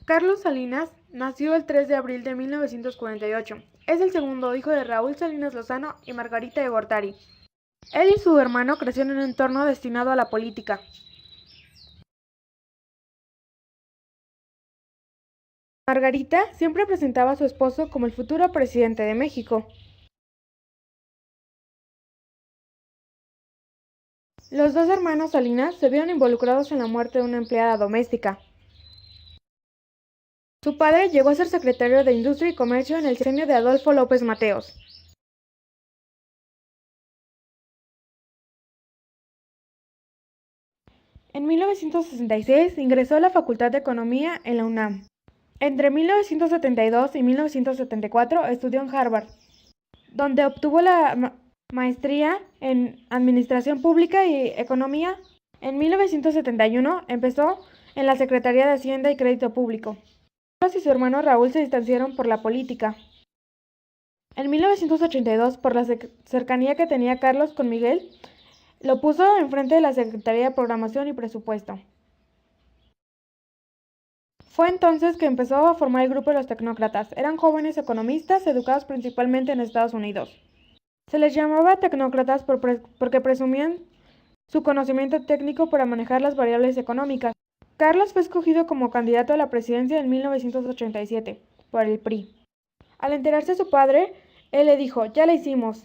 Carlos Salinas nació el 3 de abril de 1948. Es el segundo hijo de Raúl Salinas Lozano y Margarita de Gortari. Él y su hermano crecieron en un entorno destinado a la política. Margarita siempre presentaba a su esposo como el futuro presidente de México. Los dos hermanos Salinas se vieron involucrados en la muerte de una empleada doméstica. Su padre llegó a ser secretario de Industria y Comercio en el sexenio de Adolfo López Mateos. En 1966 ingresó a la Facultad de Economía en la UNAM. Entre 1972 y 1974 estudió en Harvard, donde obtuvo la maestría en Administración Pública y Economía. En 1971 empezó en la Secretaría de Hacienda y Crédito Público. Carlos y su hermano Raúl se distanciaron por la política. En 1982, por la cercanía que tenía Carlos con Miguel, lo puso enfrente de la Secretaría de Programación y Presupuesto. Fue entonces que empezó a formar el grupo de los tecnócratas. Eran jóvenes economistas educados principalmente en Estados Unidos. Se les llamaba tecnócratas porque presumían su conocimiento técnico para manejar las variables económicas. Carlos fue escogido como candidato a la presidencia en 1987 por el PRI. Al enterarse su padre, él le dijo: "Ya la hicimos".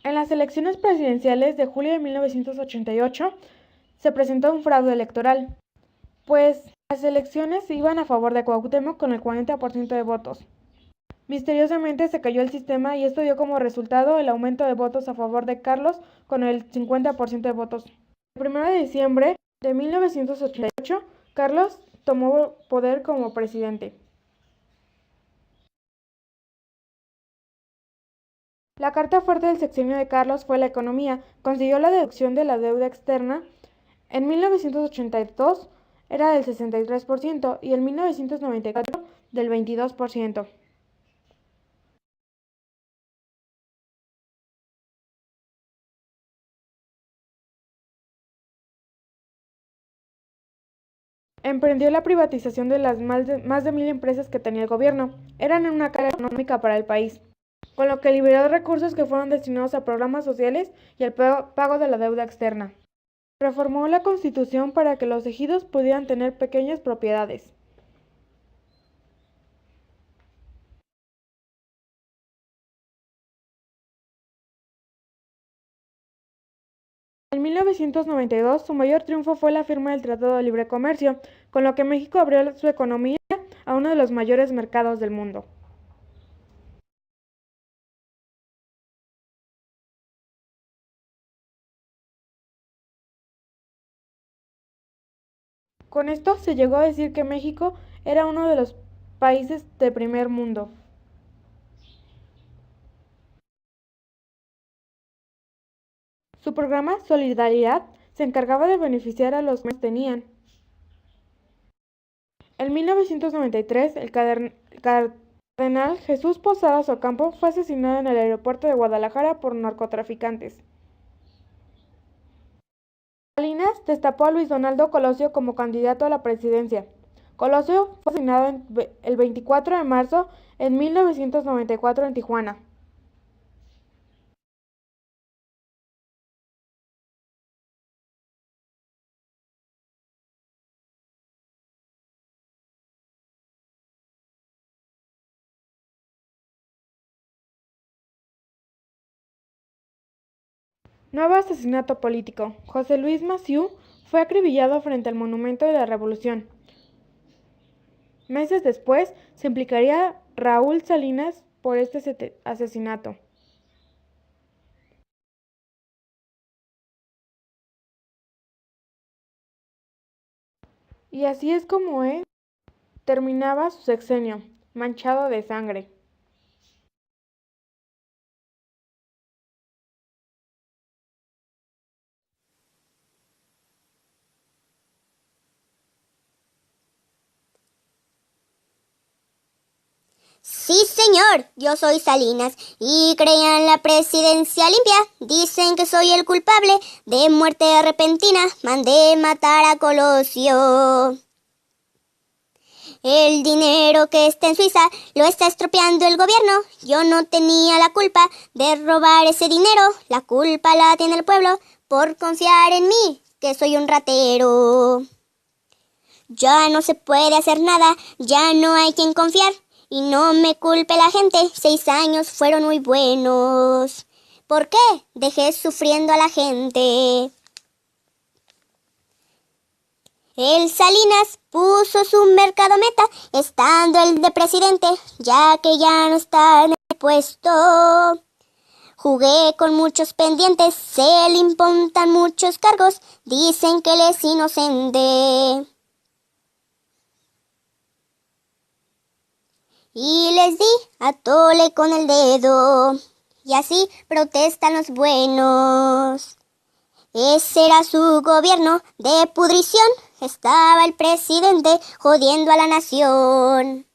En las elecciones presidenciales de julio de 1988 se presentó un fraude electoral, pues las elecciones iban a favor de Cuauhtémoc con el 40% de votos. Misteriosamente se cayó el sistema y esto dio como resultado el aumento de votos a favor de Carlos con el 50% de votos. El 1 de diciembre de 1988, Carlos tomó poder como presidente. La carta fuerte del sexenio de Carlos fue la economía. Consiguió la deducción de la deuda externa. En 1982 era del 63% y en 1994 del 22%. Emprendió la privatización de las más de 1,000 empresas que tenía el gobierno. Eran una carga económica para el país, con lo que liberó recursos que fueron destinados a programas sociales y al pago de la deuda externa. Reformó la Constitución para que los ejidos pudieran tener pequeñas propiedades. En 1992, su mayor triunfo fue la firma del Tratado de Libre Comercio, con lo que México abrió su economía a uno de los mayores mercados del mundo. Con esto se llegó a decir que México era uno de los países de primer mundo. Su programa Solidaridad se encargaba de beneficiar a los que menos tenían. En 1993, el cardenal Jesús Posadas Ocampo fue asesinado en el aeropuerto de Guadalajara por narcotraficantes. Salinas destapó a Luis Donaldo Colosio como candidato a la presidencia. Colosio fue asesinado el 24 de marzo de 1994 en Tijuana. Nuevo asesinato político. José Luis Massieu fue acribillado frente al Monumento de la Revolución. Meses después, se implicaría Raúl Salinas por este asesinato. Y así es como terminaba su sexenio, manchado de sangre. Sí, señor, yo soy Salinas y creían la presidencia limpia. Dicen que soy el culpable de muerte repentina. Mandé matar a Colosio. El dinero que está en Suiza lo está estropeando el gobierno. Yo no tenía la culpa de robar ese dinero. La culpa la tiene el pueblo por confiar en mí, que soy un ratero. Ya no se puede hacer nada, ya no hay quien confiar. Y no me culpe la gente, 6 años fueron muy buenos. ¿Por qué dejé sufriendo a la gente? El Salinas puso su mercado meta, estando el de presidente, ya que ya no está en el puesto. Jugué con muchos pendientes, se le imputan muchos cargos, dicen que él es inocente. Y les di a tole con el dedo, y así protestan los buenos. Ese era su gobierno de pudrición, estaba el presidente jodiendo a la nación.